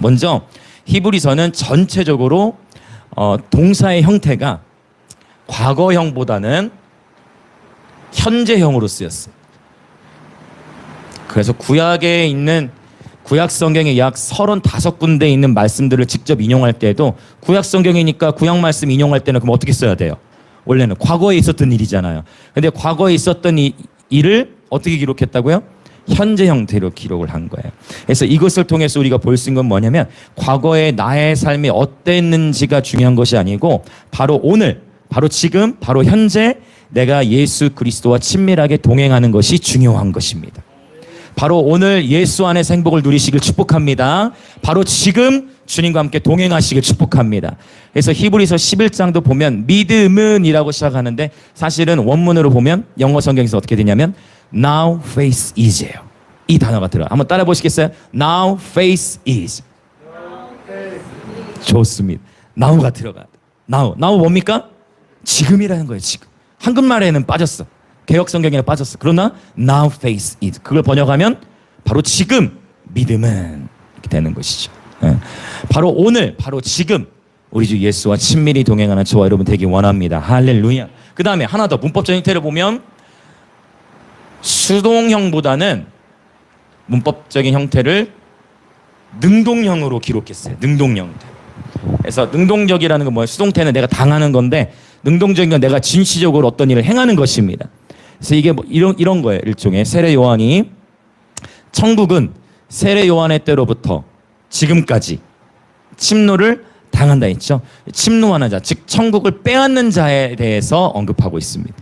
먼저 히브리서는 전체적으로 동사의 형태가 과거형보다는 현재형으로 쓰였어요. 그래서 구약에 있는 구약 성경에 약 35군데 있는 말씀들을 직접 인용할 때도 구약 성경이니까 구약 말씀 인용할 때는 그럼 어떻게 써야 돼요? 원래는 과거에 있었던 일이잖아요. 근데 과거에 있었던 일을 어떻게 기록했다고요? 현재 형태로 기록을 한 거예요. 그래서 이것을 통해서 우리가 볼 수 있는 건 뭐냐면 과거의 나의 삶이 어땠는지가 중요한 것이 아니고 바로 오늘, 바로 지금, 바로 현재 내가 예수 그리스도와 친밀하게 동행하는 것이 중요한 것입니다. 바로 오늘 예수 안에서 행복을 누리시길 축복합니다. 바로 지금 주님과 함께 동행하시길 축복합니다. 그래서 히브리서 11장도 보면 믿음은 이라고 시작하는데 사실은 원문으로 보면 영어 성경에서 어떻게 되냐면 Now faith is예요. 이 단어가 들어요. 한번 따라 보시겠어요? Now faith is. 좋습니다. Now가 들어가요. Now 뭡니까? 지금이라는 거예요. 지금. 한국말에는 빠졌어. 개혁 성경에 빠졌어. 그러나 now faith is. 그걸 번역하면 바로 지금 믿음은 이렇게 되는 것이죠. 바로 오늘, 바로 지금 우리 주 예수와 친밀히 동행하는 저와 여러분 되기 원합니다. 할렐루야. 그 다음에 하나 더 문법적 형태를 보면 수동형보다는 문법적인 형태를 능동형으로 기록했어요. 능동형. 그래서 능동적이라는 건 뭐예요? 수동태는 내가 당하는 건데 능동적인 건 내가 진취적으로 어떤 일을 행하는 것입니다. 그래서 이게 뭐 이런 거예요. 일종의 세례 요한이 천국은 세례 요한의 때로부터 지금까지 침노를 당한다 했죠. 침노하는 자, 즉 천국을 빼앗는 자에 대해서 언급하고 있습니다.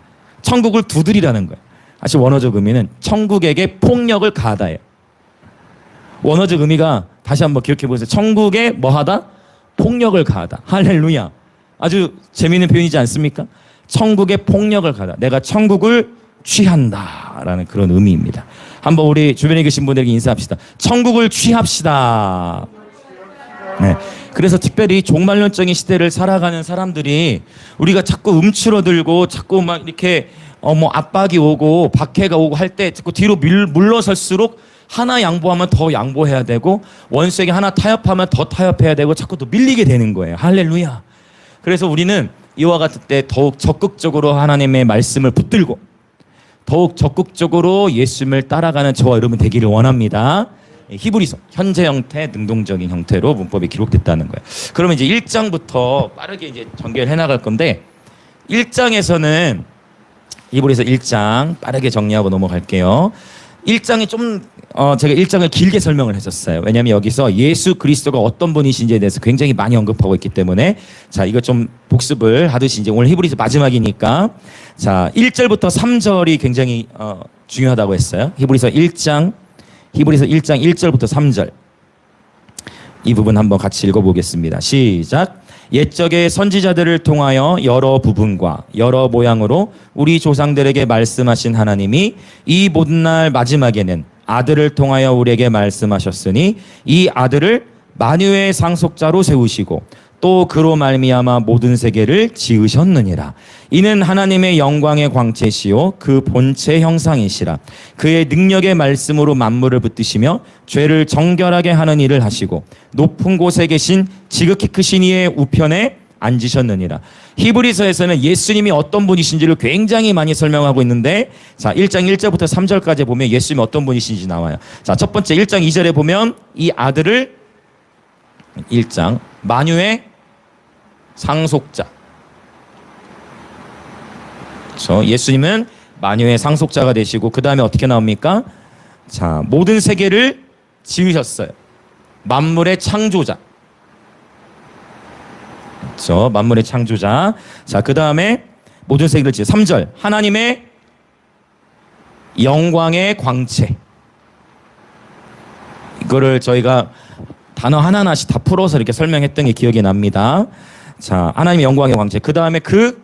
천국을 두드리라는 거예요. 사실 원어적 의미는 천국에게 폭력을 가하다예요. 원어적 의미가 다시 한번 기억해 보세요. 천국에 뭐하다? 폭력을 가하다. 할렐루야. 아주 재미있는 표현이지 않습니까? 천국에 폭력을 가하다. 내가 천국을 취한다라는 그런 의미입니다. 한번 우리 주변에 계신 분들에게 인사합시다. 천국을 취합시다. 네. 그래서 특별히 종말론적인 시대를 살아가는 사람들이 우리가 자꾸 움츠러들고 자꾸 막 이렇게 압박이 오고 박해가 오고 할 때 자꾸 뒤로 물러설수록 하나 양보하면 더 양보해야 되고 원수에게 하나 타협하면 더 타협해야 되고 자꾸 또 밀리게 되는 거예요. 할렐루야. 그래서 우리는 이와 같을 때 더욱 적극적으로 하나님의 말씀을 붙들고 더욱 적극적으로 예수님을 따라가는 저와 여러분 되기를 원합니다. 히브리서 현재 형태, 능동적인 형태로 문법이 기록됐다는 거예요. 그러면 이제 1장부터 빠르게 이제 전개를 해나갈 건데 1장에서는 히브리서 1장 빠르게 정리하고 넘어갈게요. 1장이 좀 제가 1장을 길게 설명을 했었어요. 왜냐하면 여기서 예수 그리스도가 어떤 분이신지에 대해서 굉장히 많이 언급하고 있기 때문에 자 이거 좀 복습을 하듯이 이제 오늘 히브리서 마지막이니까 자 1절부터 3절이 굉장히 중요하다고 했어요. 히브리서 1장 1절부터 3절 이 부분 한번 같이 읽어보겠습니다. 시작. 옛적의 선지자들을 통하여 여러 부분과 여러 모양으로 우리 조상들에게 말씀하신 하나님이 이 모든 날 마지막에는 아들을 통하여 우리에게 말씀하셨으니 이 아들을 만유의 상속자로 세우시고 또 그로 말미암아 모든 세계를 지으셨느니라. 이는 하나님의 영광의 광채시요 그 본체 형상이시라. 그의 능력의 말씀으로 만물을 붙드시며 죄를 정결하게 하는 일을 하시고 높은 곳에 계신 지극히 크신 이의 우편에 앉으셨느니라. 히브리서에서는 예수님이 어떤 분이신지를 굉장히 많이 설명하고 있는데 자 1장 1절부터 3절까지 보면 예수님이 어떤 분이신지 나와요. 자 첫 번째 1장 2절에 보면 이 아들을 1장 만유의 상속자. 그렇죠. 예수님은 만유의 상속자가 되시고 그 다음에 어떻게 나옵니까? 자 모든 세계를 지으셨어요. 만물의 창조자. 그렇죠. 만물의 창조자. 자 그 다음에 모든 세계를 지으 3절 하나님의 영광의 광채. 이거를 저희가 단어 하나하나씩 다 풀어서 이렇게 설명했던 게 기억이 납니다. 자, 하나님의 영광의 광채. 그 다음에 그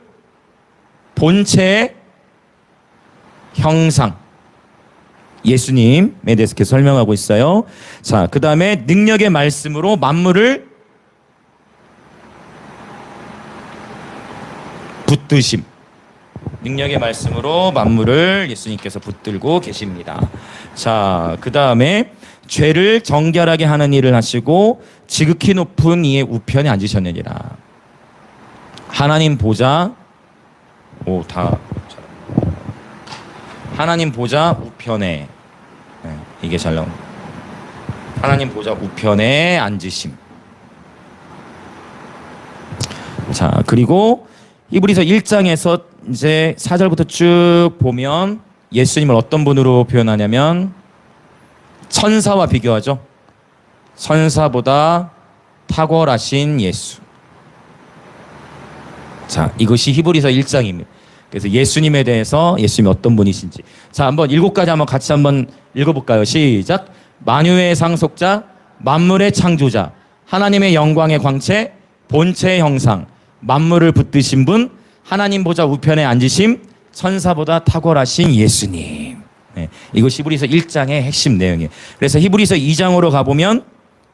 본체의 형상. 예수님에 대해서 이렇게 설명하고 있어요. 자, 그 다음에 능력의 말씀으로 만물을 붙드심. 능력의 말씀으로 만물을 예수님께서 붙들고 계십니다. 자, 그 다음에 죄를 정결하게 하는 일을 하시고 지극히 높은 이의 우편에 앉으셨느니라. 하나님 보좌 하나님 보좌 우편에 이게 잘 나옵니다. 하나님 보좌 우편에 앉으심. 자, 그리고 히브리서 1장에서 이제 4절부터 쭉 보면 예수님을 어떤 분으로 표현하냐면 천사와 비교하죠. 천사보다 탁월하신 예수. 자, 이것이 히브리서 1장입니다. 그래서 예수님에 대해서 예수님이 어떤 분이신지. 자, 한번 7가지 한번 같이 한번 읽어볼까요? 시작. 만유의 상속자, 만물의 창조자, 하나님의 영광의 광채, 본체의 형상, 만물을 붙드신 분, 하나님 보좌 우편에 앉으심, 천사보다 탁월하신 예수님. 네, 이것이 히브리서 1장의 핵심 내용이에요. 그래서 히브리서 2장으로 가보면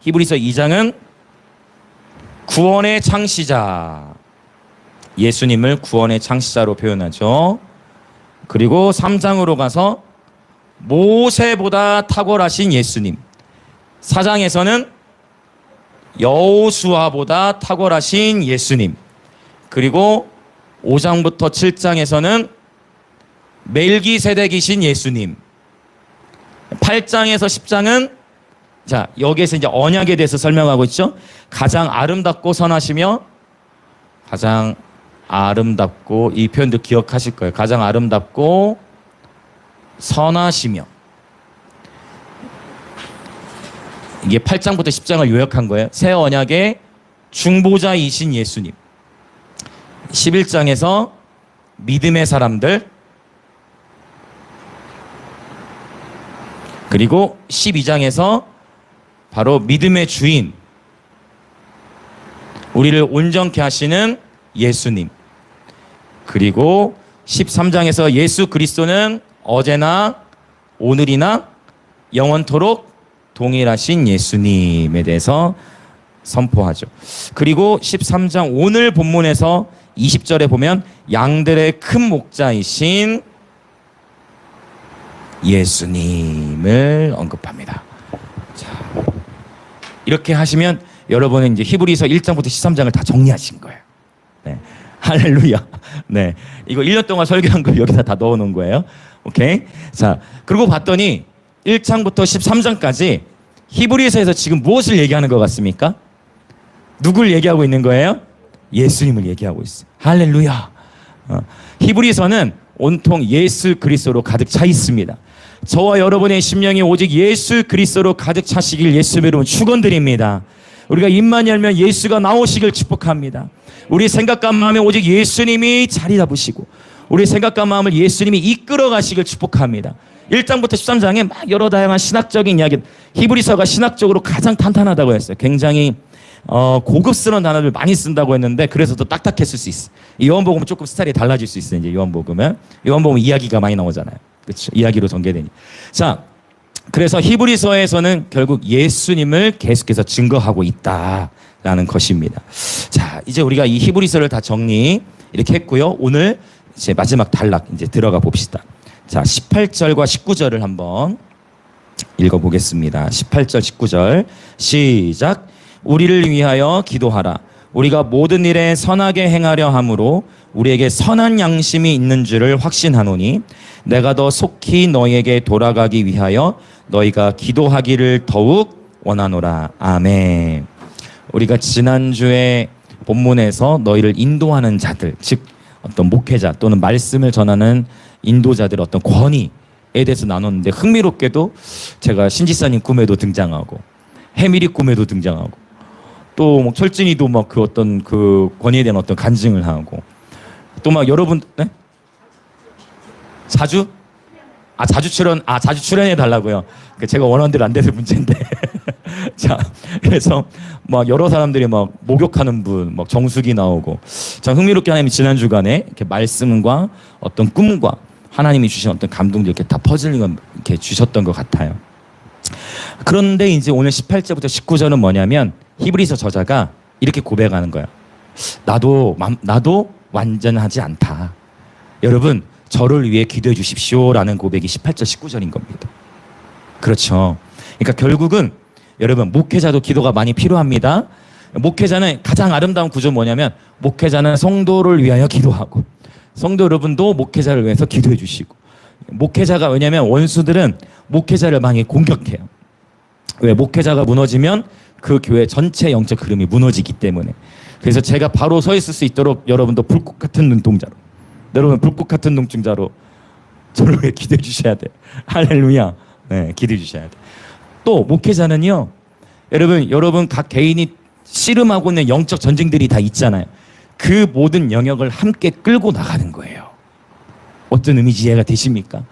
히브리서 2장은 구원의 창시자, 예수님을 구원의 창시자로 표현하죠. 그리고 3장으로 가서 모세보다 탁월하신 예수님, 4장에서는 여호수아보다 탁월하신 예수님, 그리고 5장부터 7장에서는 멜기세덱이신 예수님, 8장에서 10장은 자, 여기에서 이제 언약에 대해서 설명하고 있죠. 가장 아름답고 선하시며, 가장 아름답고, 이 표현도 기억하실 거예요. 가장 아름답고 선하시며. 이게 8장부터 10장을 요약한 거예요. 새 언약의 중보자이신 예수님. 11장에서 믿음의 사람들, 그리고 12장에서 바로 믿음의 주인, 우리를 온전케 하시는 예수님. 그리고 13장에서 예수 그리스도는 어제나 오늘이나 영원토록 동일하신 예수님에 대해서 선포하죠. 그리고 13장 오늘 본문에서 20절에 보면 양들의 큰 목자이신 예수님을 언급합니다. 자, 이렇게 하시면 여러분은 이제 히브리서 1장부터 13장을 다 정리하신 거예요. 네. 할렐루야. 네. 이거 1년 동안 설교한 걸 여기다 다 넣어 놓은 거예요. 오케이? 자, 그리고 봤더니 1장부터 13장까지 히브리서에서 지금 무엇을 얘기하는 것 같습니까? 누굴 얘기하고 있는 거예요? 예수님을 얘기하고 있어요. 할렐루야. 히브리서는 온통 예수 그리스도로 가득 차 있습니다. 저와 여러분의 심령이 오직 예수 그리스도로 가득 차시길 예수님의 이름으로 축원드립니다. 우리가 입만 열면 예수가 나오시길 축복합니다. 우리 생각과 마음에 오직 예수님이 자리 잡으시고 우리 생각과 마음을 예수님이 이끌어 가시길 축복합니다. 1장부터 13장에 막 여러 다양한 신학적인 이야기, 히브리서가 신학적으로 가장 탄탄하다고 했어요. 굉장히 고급스러운 단어를 많이 쓴다고 했는데 그래서 더 딱딱했을 수 있어. 요한복음은 조금 스타일이 달라질 수 있어요. 이제 요한복음은 이야기가 많이 나오잖아요. 그렇죠? 이야기로 전개되니. 자, 그래서 히브리서에서는 결국 예수님을 계속해서 증거하고 있다라는 것입니다. 자, 이제 우리가 이 히브리서를 다 정리 이렇게 했고요. 오늘 이제 마지막 단락 이제 들어가 봅시다. 자, 18절과 19절을 한번 읽어보겠습니다. 18절, 19절 시작. 우리를 위하여 기도하라. 우리가 모든 일에 선하게 행하려 함으로 우리에게 선한 양심이 있는 줄을 확신하노니 내가 더 속히 너희에게 돌아가기 위하여 너희가 기도하기를 더욱 원하노라. 아멘. 우리가 지난주에 본문에서 너희를 인도하는 자들, 즉 어떤 목회자 또는 말씀을 전하는 인도자들의 어떤 권위에 대해서 나눴는데 흥미롭게도 제가 신지사님 꿈에도 등장하고 해밀이 꿈에도 등장하고 또 뭐 철진이도 막 그 어떤 그 권위에 대한 어떤 간증을 하고 또 막 여러분 네? 자주 출연해 달라고요. 제가 원하는 대로 안 돼서 문제인데. 자, 그래서 막 여러 사람들이 막 목욕하는 분, 막 정수기 나오고. 참 흥미롭게 하나님이 지난 주간에 이렇게 말씀과 어떤 꿈과 하나님이 주신 어떤 감동들 이렇게 다 퍼즐링을 이렇게 주셨던 것 같아요. 그런데 이제 오늘 18절부터 19절은 뭐냐면 히브리서 저자가 이렇게 고백하는 거예요. 나도 완전하지 않다. 여러분, 저를 위해 기도해 주십시오라는 고백이 18절 19절인 겁니다. 그렇죠. 그러니까 결국은 여러분 목회자도 기도가 많이 필요합니다. 목회자는 가장 아름다운 구조 뭐냐면 목회자는 성도를 위하여 기도하고 성도 여러분도 목회자를 위해서 기도해 주시고 목회자가 왜냐면 원수들은 목회자를 많이 공격해요. 왜? 목회자가 무너지면 그 교회 전체 영적 흐름이 무너지기 때문에. 그래서 제가 바로 서 있을 수 있도록 여러분도 불꽃 같은 눈동자로 여러분 불꽃 같은 눈동자로 저를 위해 기도해 주셔야 돼요. 할렐루야. 네, 기도해 주셔야 돼요. 또 목회자는요. 여러분 각 개인이 씨름하고 있는 영적 전쟁들이 다 있잖아요. 그 모든 영역을 함께 끌고 나가는 거예요. 어떤 의미인지 이해가 되십니까?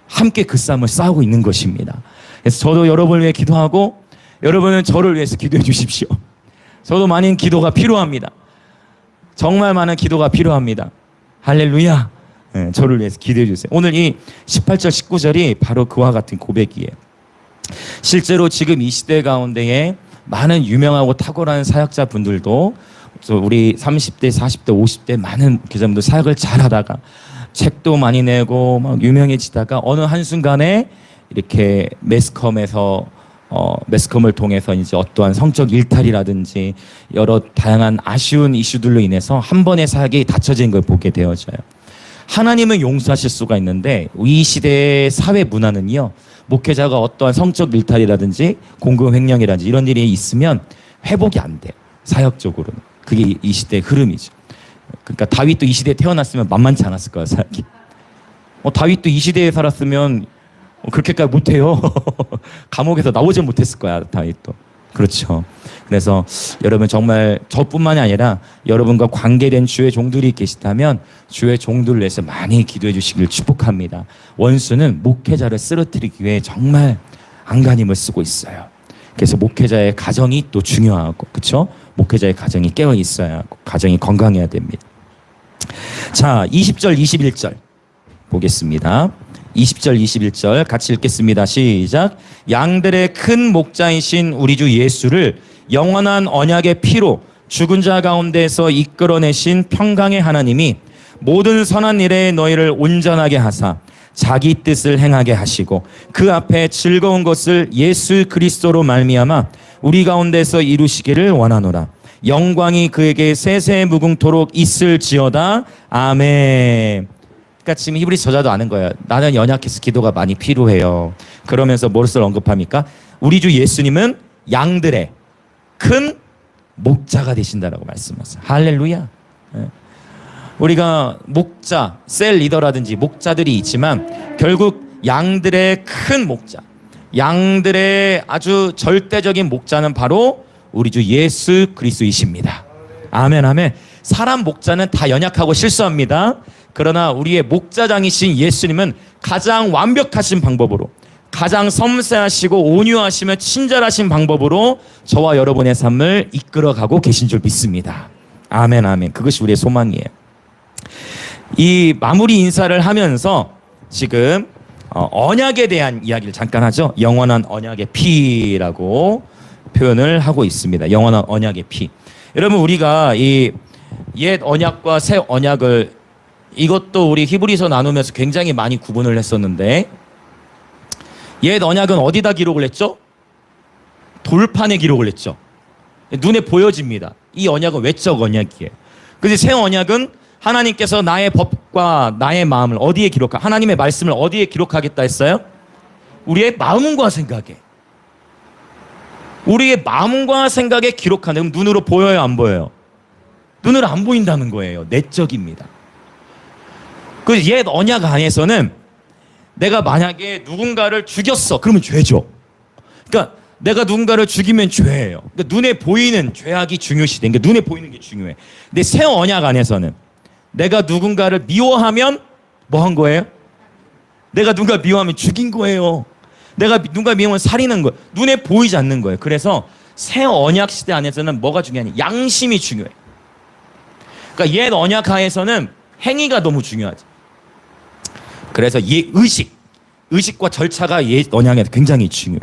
함께 그 싸움을 싸우고 있는 것입니다. 그래서 저도 여러분을 위해 기도하고 여러분은 저를 위해서 기도해 주십시오. 저도 많은 기도가 필요합니다. 정말 많은 기도가 필요합니다. 할렐루야. 네, 저를 위해서 기도해 주세요. 오늘 이 18절 19절이 바로 그와 같은 고백이에요. 실제로 지금 이 시대 가운데에 많은 유명하고 탁월한 사역자분들도 우리 30대, 40대, 50대 많은 교사분들 사역을 잘하다가 책도 많이 내고 막 유명해지다가 어느 한순간에 이렇게 매스컴을 통해서 이제 어떠한 성적 일탈이라든지 여러 다양한 아쉬운 이슈들로 인해서 한 번의 사역이 닫혀진 걸 보게 되어져요. 하나님은 용서하실 수가 있는데 이 시대의 사회 문화는요. 목회자가 어떠한 성적 일탈이라든지 공금 횡령이라든지 이런 일이 있으면 회복이 안 돼요. 사역적으로는. 그게 이 시대의 흐름이죠. 그러니까 다윗도 이 시대에 태어났으면 만만치 않았을 거예요. 사역이. 다윗도 이 시대에 살았으면 그렇게까지 못해요. 감옥에서 나오지 못했을 거야. 다윗도. 그렇죠. 그래서 여러분 정말 저뿐만이 아니라 여러분과 관계된 주의 종들이 계시다면 주의 종들을 위해서 많이 기도해 주시길 축복합니다. 원수는 목회자를 쓰러뜨리기 위해 정말 안간힘을 쓰고 있어요. 그래서 목회자의 가정이 또 중요하고 그렇죠? 목회자의 가정이 깨어 있어야 하고 가정이 건강해야 됩니다. 자, 20절 21절 보겠습니다. 20절 21절 같이 읽겠습니다. 시작. 양들의 큰 목자이신 우리 주 예수를 영원한 언약의 피로 죽은 자 가운데서 이끌어내신 평강의 하나님이 모든 선한 일에 너희를 온전하게 하사 자기 뜻을 행하게 하시고 그 앞에 즐거운 것을 예수 그리스도로 말미암아 우리 가운데서 이루시기를 원하노라. 영광이 그에게 세세무궁토록 있을지어다. 아멘. 그러니까 지금 히브리서 저자도 아는 거예요. 나는 연약해서 기도가 많이 필요해요. 그러면서 무엇을 언급합니까? 우리 주 예수님은 양들의 큰 목자가 되신다라고 말씀하세요. 할렐루야. 우리가 목자, 셀 리더라든지 목자들이 있지만 결국 양들의 큰 목자, 양들의 아주 절대적인 목자는 바로 우리 주 예수 그리스도이십니다. 아멘, 아멘. 사람 목자는 다 연약하고 실수합니다. 그러나 우리의 목자장이신 예수님은 가장 완벽하신 방법으로 가장 섬세하시고 온유하시며 친절하신 방법으로 저와 여러분의 삶을 이끌어가고 계신 줄 믿습니다. 아멘, 아멘. 그것이 우리의 소망이에요. 이 마무리 인사를 하면서 지금 언약에 대한 이야기를 잠깐 하죠. 영원한 언약의 피라고 표현을 하고 있습니다. 영원한 언약의 피. 여러분 우리가 이 옛 언약과 새 언약을 이것도 우리 히브리서 나누면서 굉장히 많이 구분을 했었는데 옛 언약은 어디다 기록을 했죠? 돌판에 기록을 했죠. 눈에 보여집니다. 이 언약은 외적 언약이에요. 근데 새 언약은 하나님께서 나의 법과 나의 마음을 어디에 하나님의 말씀을 어디에 기록하겠다 했어요? 우리의 마음과 생각에. 우리의 마음과 생각에 기록하는. 그럼 눈으로 보여요, 안 보여요? 눈으로 안 보인다는 거예요. 내적입니다. 그 옛 언약 안에서는 내가 만약에 누군가를 죽였어. 그러면 죄죠. 그러니까 내가 누군가를 죽이면 죄예요. 그러니까 눈에 보이는 죄악이 중요시 된 게 눈에 보이는 게 중요해. 근데 새 언약 안에서는 내가 누군가를 미워하면 뭐 한 거예요? 내가 누군가 미워하면 죽인 거예요. 내가 누군가 미워하면 살인한 거예요. 눈에 보이지 않는 거예요. 그래서 새 언약 시대 안에서는 뭐가 중요하냐? 양심이 중요해. 그러니까 옛 언약 하에서는 행위가 너무 중요하지. 그래서 의식과 절차가 옛 언약에서 굉장히 중요해.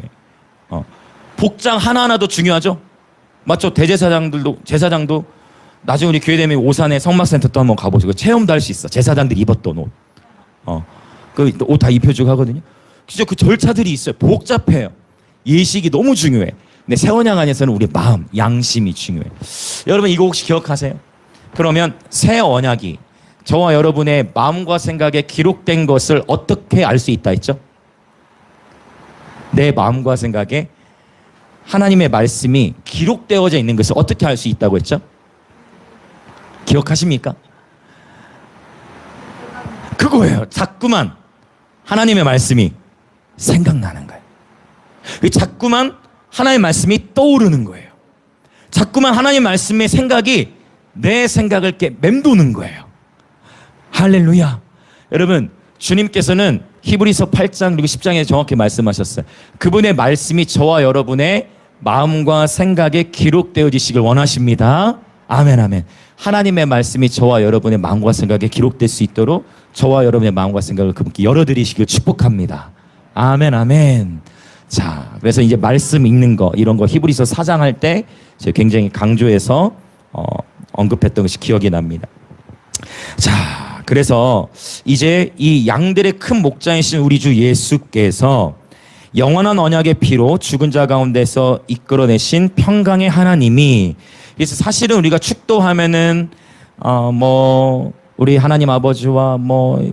복장 하나하나도 중요하죠. 맞죠? 제사장도 나중에 우리 교회 되면 오산에 성막센터 또 한번 가보시고 체험도 할 수 있어. 제사장들이 입었던 옷. 그 옷 다 입혀주고 하거든요. 진짜 그 절차들이 있어요. 복잡해요. 예식이 너무 중요해. 근데 새 언약 안에서는 우리 마음, 양심이 중요해요. 여러분 이거 혹시 기억하세요? 그러면 새 언약이 저와 여러분의 마음과 생각에 기록된 것을 어떻게 알 수 있다 했죠? 내 마음과 생각에 하나님의 말씀이 기록되어져 있는 것을 어떻게 알 수 있다고 했죠? 기억하십니까? 그거예요. 자꾸만 하나님의 말씀이 생각나는 거예요. 자꾸만 하나님의 말씀이 떠오르는 거예요. 자꾸만 하나님의 말씀의 생각이 내 생각을 이렇게 맴도는 거예요. 할렐루야. 여러분, 주님께서는 히브리서 8장 그리고 10장에 정확히 말씀하셨어요. 그분의 말씀이 저와 여러분의 마음과 생각에 기록되어지시길 원하십니다. 아멘, 아멘. 하나님의 말씀이 저와 여러분의 마음과 생각에 기록될 수 있도록 저와 여러분의 마음과 생각을 그분께 열어드리시길 축복합니다. 아멘, 아멘. 자, 그래서 이제 말씀 읽는 거, 이런 거 히브리서 4장 할 때 제가 굉장히 강조해서 언급했던 것이 기억이 납니다. 자, 그래서 이제 이 양들의 큰 목자이신 우리 주 예수께서 영원한 언약의 피로 죽은 자 가운데서 이끌어내신 평강의 하나님이, 그래서 사실은 우리가 축도하면은 우리 하나님 아버지와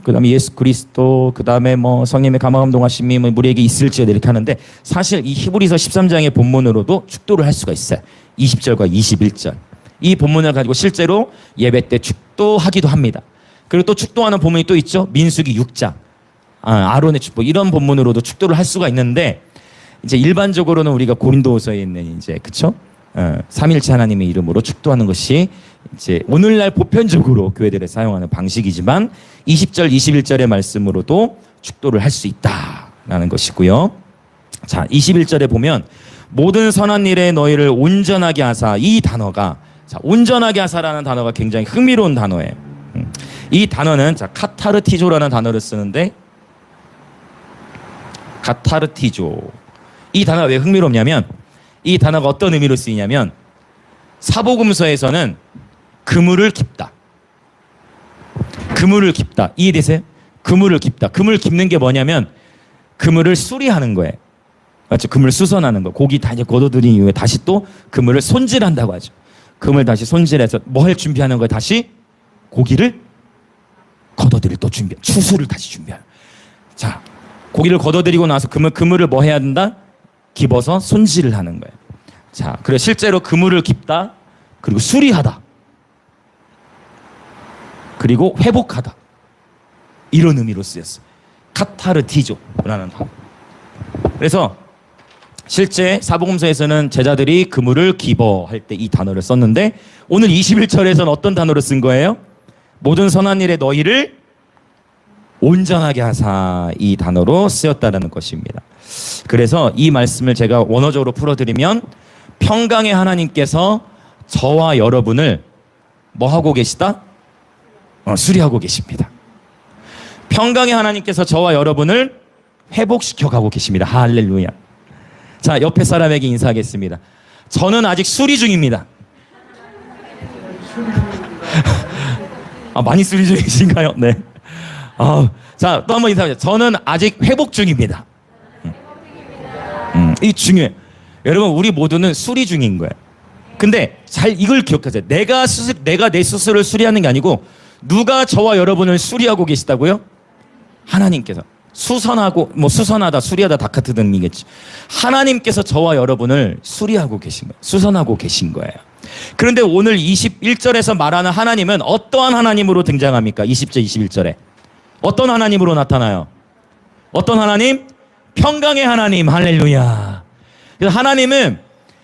그다음에 예수 그리스도, 그다음에 성령의 감화감동하심이 우리에게 있을지어다 이렇게 하는데, 사실 이 히브리서 13장의 본문으로도 축도를 할 수가 있어요. 20절과 21절. 이 본문을 가지고 실제로 예배 때 축도하기도 합니다. 그리고 또 축도하는 본문이 또 있죠. 민수기 6장. 아론의 축복, 이런 본문으로도 축도를 할 수가 있는데, 이제 일반적으로는 우리가 고린도서에 있는 이제 그쵸? 삼일체 하나님의 이름으로 축도하는 것이 이제 오늘날 보편적으로 교회들에 사용하는 방식이지만 20절, 21절의 말씀으로도 축도를 할 수 있다라는 것이고요. 자, 21절에 보면 모든 선한 일에 너희를 온전하게 하사, 이 단어가, 자, 온전하게 하사라는 단어가 굉장히 흥미로운 단어예요. 이 단어는 카타르티조라는 단어를 쓰는데, 카타르티조, 이 단어가 왜 흥미롭냐면 이 단어가 어떤 의미로 쓰이냐면 사복음서에서는 그물을 깁다. 그물을 깁다. 이해되세요? 그물을 깁다. 그물 깁는 게 뭐냐면 그물을 수리하는 거예요. 맞죠? 그물 수선하는 거. 고기 다 이제 걷어들인 이후에 다시 또 그물을 손질한다고 하죠. 그물 다시 손질해서 뭐 할 준비하는 거예요? 다시 고기를 걷어들일 또 준비, 추수를 다시 준비하는. 자, 고기를 걷어들이고 나서 그물을 뭐 해야 된다? 깁어서 손질을 하는 거예요. 자, 그래 실제로 그물을 깁다, 그리고 수리하다, 그리고 회복하다, 이런 의미로 쓰였어요. 카타르티조라는 단어. 그래서 실제 사복음서에서는 제자들이 그물을 깁어 할 때 이 단어를 썼는데, 오늘 21절에서는 어떤 단어를 쓴 거예요? 모든 선한 일에 너희를 온전하게 하사, 이 단어로 쓰였다는 것입니다. 그래서 이 말씀을 제가 원어적으로 풀어드리면, 평강의 하나님께서 저와 여러분을 뭐 하고 계시다? 수리하고 계십니다. 평강의 하나님께서 저와 여러분을 회복시켜 가고 계십니다. 할렐루야. 자, 옆에 사람에게 인사하겠습니다. 저는 아직 수리 중입니다. 많이 수리 중이신가요? 네. 자, 또 한번 인사합니다. 저는 아직 회복 중입니다. 이 중요해. 여러분, 우리 모두는 수리 중인 거예요. 근데 잘 이걸 기억하세요. 내가 내 스스로를 수리하는 게 아니고, 누가 저와 여러분을 수리하고 계시다고요? 하나님께서. 수선하고, 수선하다, 수리하다 다 같은 의미겠지. 하나님께서 저와 여러분을 수리하고 계신 거예요. 수선하고 계신 거예요. 그런데 오늘 21절에서 말하는 하나님은 어떠한 하나님으로 등장합니까? 20절, 21절에. 어떤 하나님으로 나타나요? 어떤 하나님? 평강의 하나님. 할렐루야. 그래서 하나님은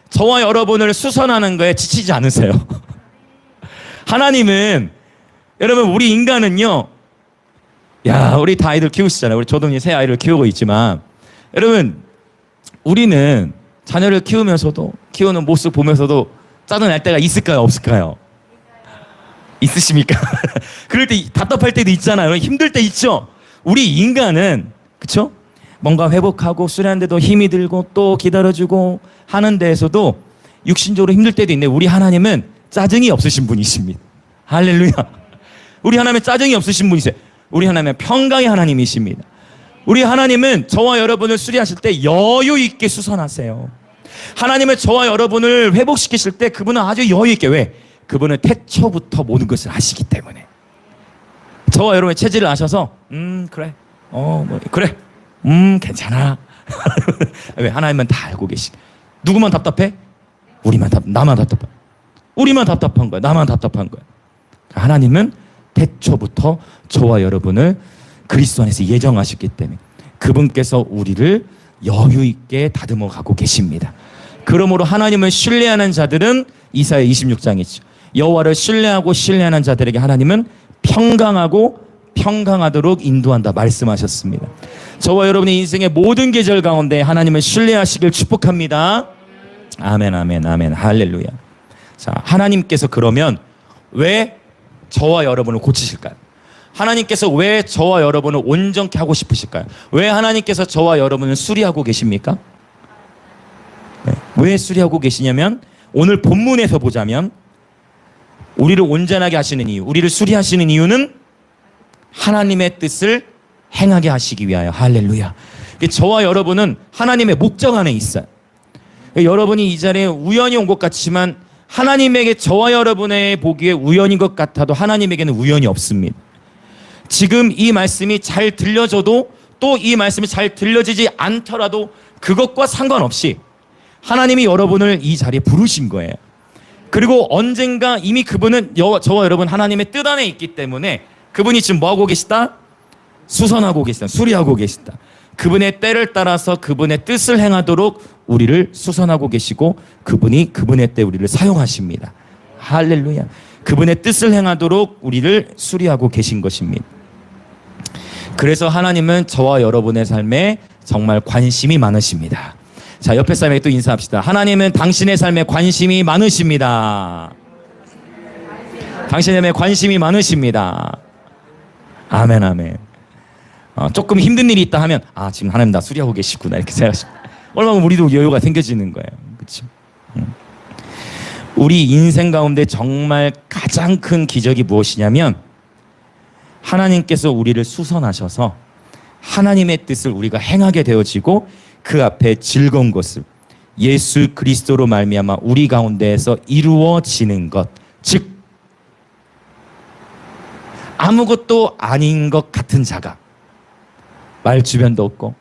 저와 여러분을 수선하는 거에 지치지 않으세요. 하나님은, 여러분, 우리 인간은요, 우리 다 아이들 키우시잖아요. 저도 새 아이를 키우고 있지만, 여러분, 우리는 자녀를 키우면서도, 키우는 모습 보면서도 짜증날 때가 있을까요? 없을까요? 있으십니까? 그럴 때 답답할 때도 있잖아요. 힘들 때 있죠? 우리 인간은, 그쵸? 뭔가 회복하고 수련하는데도 힘이 들고 또 기다려주고 하는 데에서도 육신적으로 힘들 때도 있는데, 우리 하나님은 짜증이 없으신 분이십니다. 할렐루야. 우리 하나님은 짜증이 없으신 분이세요. 우리 하나님은 평강의 하나님이십니다. 우리 하나님은 저와 여러분을 수리하실 때 여유 있게 수선하세요. 하나님은 저와 여러분을 회복시키실 때 그분은 아주 여유 있게, 왜? 그분은 태초부터 모든 것을 아시기 때문에. 저와 여러분의 체질을 아셔서 그래, 그래, 괜찮아. 왜? 하나님은 다 알고 계시. 누구만 답답해? 나만 답답해. 우리만 답답한 거야. 나만 답답한 거야. 하나님은 태초부터 저와 여러분을 그리스도 안에서 예정하셨기 때문에 그분께서 우리를 여유 있게 다듬어 가고 계십니다. 그러므로 하나님을 신뢰하는 자들은 이사야 26장이죠. 여호와를 신뢰하고 신뢰하는 자들에게 하나님은 평강하고 평강하도록 인도한다 말씀하셨습니다. 저와 여러분의 인생의 모든 계절 가운데 하나님을 신뢰하시길 축복합니다. 아멘, 아멘, 아멘, 할렐루야. 자, 하나님께서 그러면 왜 저와 여러분을 고치실까요? 하나님께서 왜 저와 여러분을 온전케 하고 싶으실까요? 왜 하나님께서 저와 여러분을 수리하고 계십니까? 네. 왜 수리하고 계시냐면 오늘 본문에서 보자면 우리를 온전하게 하시는 이유, 우리를 수리하시는 이유는 하나님의 뜻을 행하게 하시기 위하여. 할렐루야. 저와 여러분은 하나님의 목적 안에 있어요. 여러분이 이 자리에 우연히 온 것 같지만 하나님에게 저와 여러분의 보기에 우연인 것 같아도 하나님에게는 우연이 없습니다. 지금 이 말씀이 잘 들려져도 또 이 말씀이 잘 들려지지 않더라도 그것과 상관없이 하나님이 여러분을 이 자리에 부르신 거예요. 그리고 언젠가 이미 그분은 저와 여러분 하나님의 뜻 안에 있기 때문에 그분이 지금 뭐하고 계시다? 수선하고 계시다. 수리하고 계시다. 그분의 때를 따라서 그분의 뜻을 행하도록 우리를 수선하고 계시고 그분이 그분의 때 우리를 사용하십니다. 할렐루야. 그분의 뜻을 행하도록 우리를 수리하고 계신 것입니다. 그래서 하나님은 저와 여러분의 삶에 정말 관심이 많으십니다. 자, 옆에 사람에게 또 인사합시다. 하나님은 당신의 삶에 관심이 많으십니다. 당신의 삶에 관심이 많으십니다. 아멘, 아멘. 조금 힘든 일이 있다 하면 지금 하나님 나 수리하고 계시구나 이렇게 생각하시고 얼마나 우리도 여유가 생겨지는 거예요. 그렇죠? 우리 인생 가운데 정말 가장 큰 기적이 무엇이냐면 하나님께서 우리를 수선하셔서 하나님의 뜻을 우리가 행하게 되어지고 그 앞에 즐거운 것을 예수 그리스도로 말미암아 우리 가운데에서 이루어지는 것, 즉 아무것도 아닌 것 같은 자가 말 주변도 없고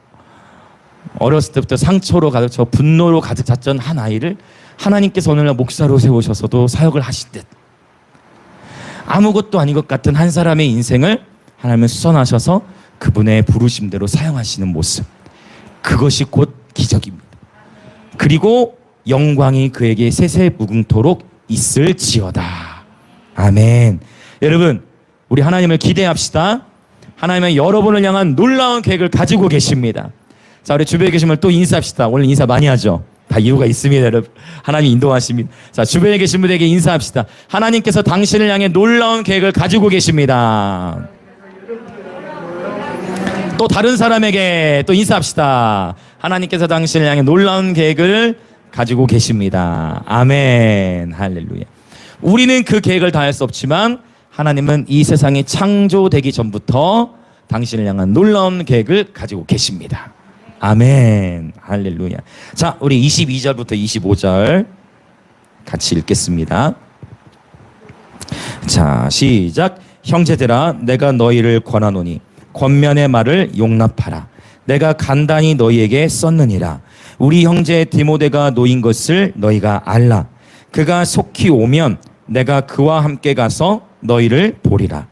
어렸을 때부터 상처로 가득 차 분노로 가득 찼던 한 아이를 하나님께서 오늘날 목사로 세우셔서도 사역을 하실 듯 아무것도 아닌 것 같은 한 사람의 인생을 하나님은 수선하셔서 그분의 부르심대로 사용하시는 모습, 그것이 곧 기적입니다. 그리고 영광이 그에게 세세무궁토록 있을지어다. 아멘. 여러분 우리 하나님을 기대합시다. 하나님은 여러분을 향한 놀라운 계획을 가지고 계십니다. 자, 우리 주변에 계신 분들 또 인사합시다. 오늘 인사 많이 하죠. 다 이유가 있습니다, 여러분. 하나님 인도하십니다. 자, 주변에 계신 분에게 인사합시다. 하나님께서 당신을 향해 놀라운 계획을 가지고 계십니다. 또 다른 사람에게 또 인사합시다. 하나님께서 당신을 향해 놀라운 계획을 가지고 계십니다. 아멘. 할렐루야. 우리는 그 계획을 다 할 수 없지만 하나님은 이 세상이 창조되기 전부터 당신을 향한 놀라운 계획을 가지고 계십니다. 아멘. 할렐루야. 자, 우리 22절부터 25절 같이 읽겠습니다. 자, 시작. 형제들아, 내가 너희를 권하노니 권면의 말을 용납하라. 내가 간단히 너희에게 썼느니라. 우리 형제 디모데가 놓인 것을 너희가 알라. 그가 속히 오면 내가 그와 함께 가서 너희를 보리라.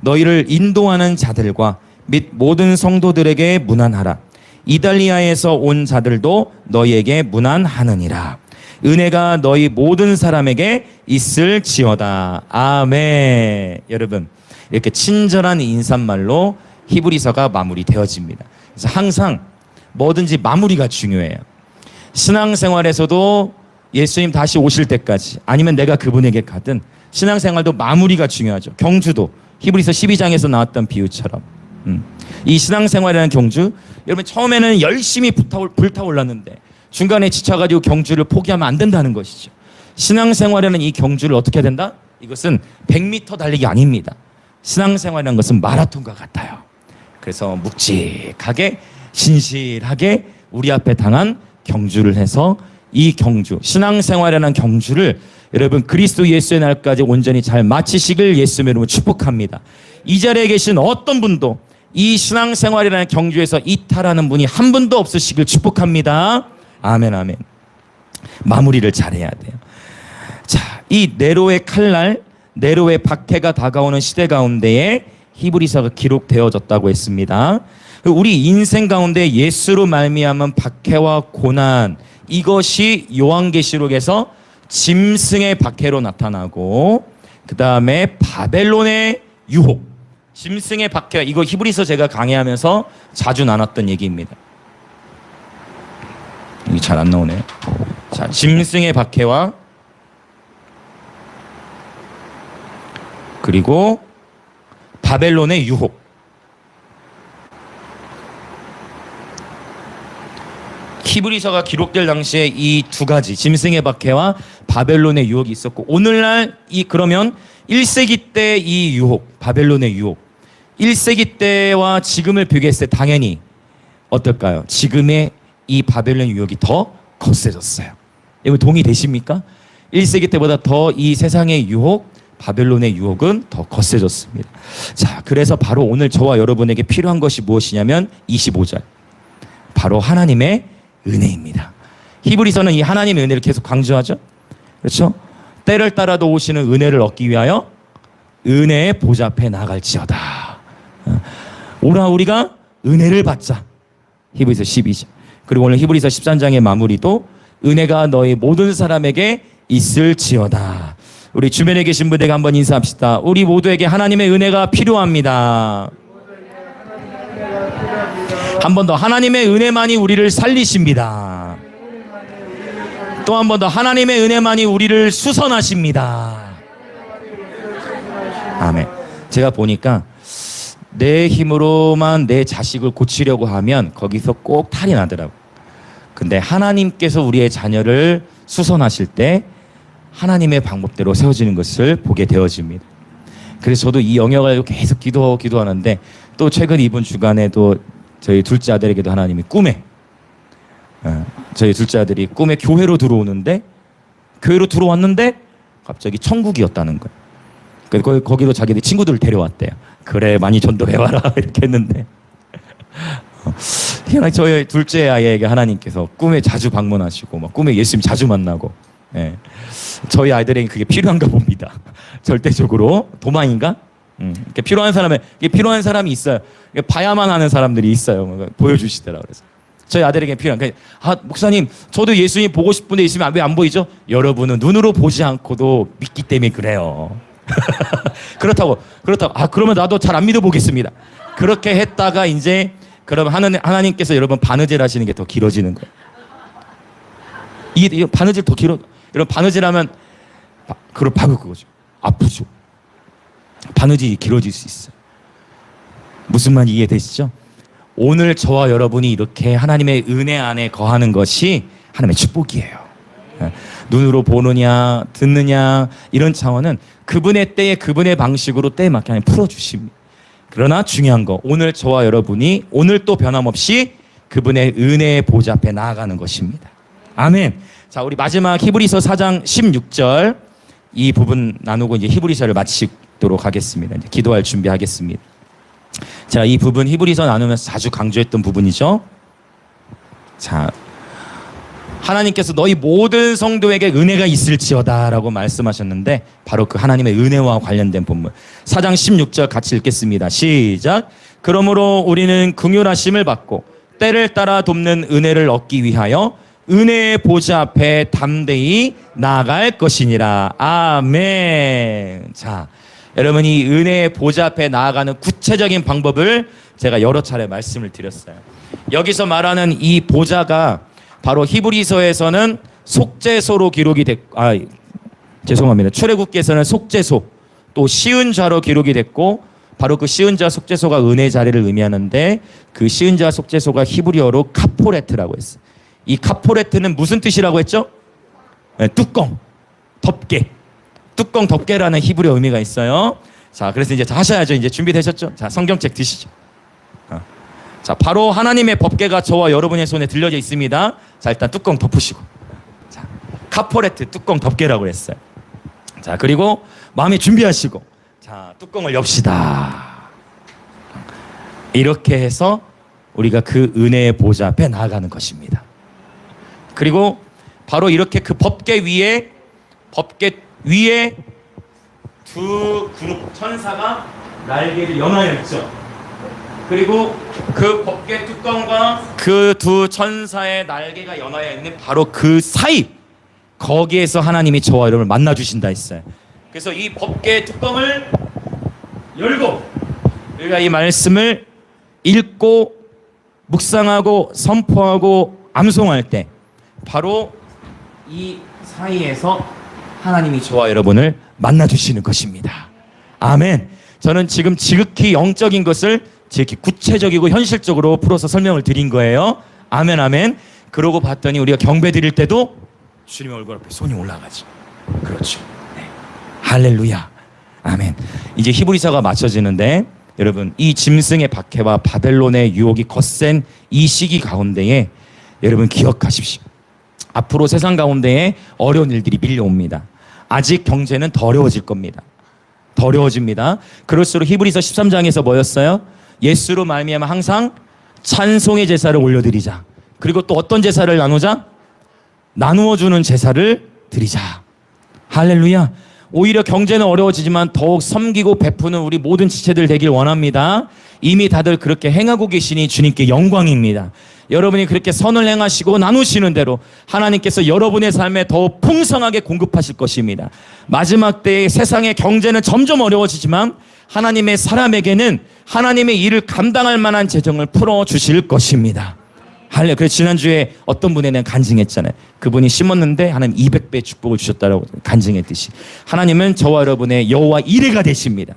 너희를 인도하는 자들과 및 모든 성도들에게 문안하라. 이달리아에서 온 자들도 너희에게 문안하느니라. 은혜가 너희 모든 사람에게 있을지어다. 아멘. 여러분, 이렇게 친절한 인사말로 히브리서가 마무리되어집니다. 그래서 항상 뭐든지 마무리가 중요해요. 신앙생활에서도 예수님 다시 오실 때까지 아니면 내가 그분에게 가든 신앙생활도 마무리가 중요하죠. 경주도 히브리서 12장에서 나왔던 비유처럼 이 신앙생활이라는 경주, 여러분 처음에는 열심히 불타올랐는데 중간에 지쳐가지고 경주를 포기하면 안 된다는 것이죠. 신앙생활에는 이 경주를 어떻게 해야 된다? 이것은 100m 달리기 아닙니다. 신앙생활이라는 것은 마라톤과 같아요. 그래서 묵직하게 신실하게 우리 앞에 당한 경주를 해서 이 경주, 신앙생활이라는 경주를 여러분 그리스도 예수의 날까지 온전히 잘 마치시길 예수의 이름으로 축복합니다. 이 자리에 계신 어떤 분도 이 신앙생활이라는 경주에서 이탈하는 분이 한 분도 없으시길 축복합니다. 아멘, 아멘. 마무리를 잘해야 돼요. 자, 이 네로의 칼날, 네로의 박해가 다가오는 시대 가운데에 히브리서가 기록되어졌다고 했습니다. 우리 인생 가운데 예수로 말미암은 박해와 고난, 이것이 요한계시록에서 짐승의 박해로 나타나고, 그 다음에 바벨론의 유혹, 짐승의 박해, 이거 히브리서 제가 강의하면서 자주 나눴던 얘기입니다. 이게 잘 안 나오네요. 자, 짐승의 박해와 그리고 바벨론의 유혹. 히브리서가 기록될 당시에 이 두 가지, 짐승의 박해와 바벨론의 유혹이 있었고, 오늘날 그러면 1세기 때 이 유혹, 바벨론의 유혹, 1세기 때와 지금을 비교했을 때 당연히 어떨까요? 지금의 이 바벨론 유혹이 더 거세졌어요. 여러분 동의되십니까? 1세기 때보다 더 이 세상의 유혹, 바벨론의 유혹은 더 거세졌습니다. 자, 그래서 바로 오늘 저와 여러분에게 필요한 것이 무엇이냐면 25절. 바로 하나님의 은혜입니다. 히브리서는 이 하나님의 은혜를 계속 강조하죠. 그렇죠? 때를 따라도 오시는 은혜를 얻기 위하여 은혜의 보좌 앞에 나갈지어다. 오라 우리가 은혜를 받자. 히브리서 12장. 그리고 오늘 히브리서 13장의 마무리도 은혜가 너희 모든 사람에게 있을지어다. 우리 주변에 계신 분들에게 한번 인사합시다. 우리 모두에게 하나님의 은혜가 필요합니다. 한 번 더, 하나님의 은혜만이 우리를 살리십니다. 또 한 번 더, 하나님의 은혜만이 우리를 수선하십니다. 아멘. 제가 보니까 내 힘으로만 내 자식을 고치려고 하면 거기서 꼭 탈이 나더라고요. 근데 하나님께서 우리의 자녀를 수선하실 때 하나님의 방법대로 세워지는 것을 보게 되어집니다. 그래서 저도 이 영역을 계속 기도하는데, 또 최근 이번 주간에도 저희 둘째 아들에게도 하나님이 꿈에, 저희 둘째 아들이 꿈에 교회로 들어오는데, 교회로 들어왔는데 갑자기 천국이었다는 거예요. 그래서 거기로 자기들 친구들을 데려왔대요. 그래, 많이 전도해와라 이렇게 했는데, 저희 둘째 아이에게 하나님께서 꿈에 자주 방문하시고 막 꿈에 예수님 자주 만나고, 예. 저희 아이들에게 그게 필요한가 봅니다. 절대적으로 도망인가? 필요한 사람이 있어요. 봐야만 하는 사람들이 있어요. 보여주시더라. 그래서 저희 아들에게 필요한. 목사님, 저도 예수님 보고 싶은데 예수님 왜 안 보이죠? 여러분은 눈으로 보지 않고도 믿기 때문에 그래요. 그렇다고. 그러면 나도 잘 안 믿어보겠습니다. 그렇게 했다가 이제 그럼 하나님께서 여러분 바느질 하시는 게 더 길어지는 거예요. 이게 바느질 더 길어. 여러분 바느질하면 그걸 박을 거죠. 아프죠. 바느질이 길어질 수 있어요. 무슨 말인지 이해되시죠? 오늘 저와 여러분이 이렇게 하나님의 은혜 안에 거하는 것이 하나님의 축복이에요. 눈으로 보느냐 듣느냐 이런 차원은 그분의 때에 그분의 방식으로 때에 맞게 하나님 풀어주십니다. 그러나 중요한 거, 오늘 저와 여러분이 오늘 또 변함없이 그분의 은혜의 보좌 앞에 나아가는 것입니다. 아멘. 자, 우리 마지막 히브리서 4장 16절 이 부분 나누고 이제 히브리서를 마치도록 하겠습니다. 이제 기도할 준비하겠습니다. 자, 이 부분 히브리서 나누면서 자주 강조했던 부분이죠. 자, 하나님께서 너희 모든 성도에게 은혜가 있을지어다라고 말씀하셨는데 바로 그 하나님의 은혜와 관련된 본문 4장 16절 같이 읽겠습니다. 시작. 그러므로 우리는 긍휼하심을 받고 때를 따라 돕는 은혜를 얻기 위하여 은혜의 보좌 앞에 담대히 나아갈 것이니라. 아멘. 자, 여러분 이 은혜의 보좌 앞에 나아가는 구체적인 방법을 제가 여러 차례 말씀을 드렸어요. 여기서 말하는 이 보좌가 바로 히브리서에서는 속죄소로 기록이 됐고, 죄송합니다. 출애굽기에서는 속죄소, 또 시은자로 기록이 됐고, 바로 그 시은자 속죄소가 은혜 자리를 의미하는데 그 시은자 속죄소가 히브리어로 카포레트라고 했어요. 이 카포레트는 무슨 뜻이라고 했죠? 네, 뚜껑, 덮개. 뚜껑 덮개라는 히브리어 의미가 있어요. 자, 그래서 이제 하셔야죠. 이제 준비되셨죠? 자, 성경책 드시죠. 자, 바로 하나님의 법궤가 저와 여러분의 손에 들려져 있습니다. 자, 일단 뚜껑 덮으시고. 카포레트 뚜껑 덮개라고 했어요. 자, 그리고 마음에 준비하시고, 자, 뚜껑을 엽시다. 이렇게 해서 우리가 그 은혜의 보좌 앞에 나아가는 것입니다. 그리고 바로 이렇게 그 법궤 위에 두 그룹 천사가 날개를 연하여 있죠. 그리고 그 법궤 뚜껑과 그 두 천사의 날개가 연하여 있는 바로 그 사이, 거기에서 하나님이 저와 여러분을 만나 주신다 했어요. 그래서 이 법궤 뚜껑을 열고 우리가 이 말씀을 읽고 묵상하고 선포하고 암송할 때 바로 이 사이에서 하나님이 저와 여러분을 만나 주시는 것입니다. 아멘. 저는 지금 지극히 영적인 것을 지극히 구체적이고 현실적으로 풀어서 설명을 드린 거예요. 아멘, 아멘. 그러고 봤더니 우리가 경배 드릴 때도 주님의 얼굴 앞에 손이 올라가죠. 그렇죠. 네. 할렐루야. 아멘. 이제 히브리서가 맞춰지는데 여러분, 이 짐승의 박해와 바벨론의 유혹이 거센 이 시기 가운데에 여러분 기억하십시오. 앞으로 세상 가운데에 어려운 일들이 밀려옵니다. 아직 경제는 더 어려워질 겁니다. 더 어려워집니다. 그럴수록 히브리서 13장에서 뭐였어요? 예수로 말미암아 항상 찬송의 제사를 올려드리자. 그리고 또 어떤 제사를 나누자? 나누어주는 제사를 드리자. 할렐루야. 오히려 경제는 어려워지지만 더욱 섬기고 베푸는 우리 모든 지체들 되길 원합니다. 이미 다들 그렇게 행하고 계시니 주님께 영광입니다. 여러분이 그렇게 선을 행하시고 나누시는 대로 하나님께서 여러분의 삶에 더 풍성하게 공급하실 것입니다. 마지막 때에 세상의 경제는 점점 어려워지지만 하나님의 사람에게는 하나님의 일을 감당할 만한 재정을 풀어주실 것입니다. 할렐루야. 그래서 지난주에 어떤 분에 대한 간증했잖아요. 그분이 심었는데 하나님 200배 축복을 주셨다고 간증했듯이 하나님은 저와 여러분의 여호와 이레가 되십니다.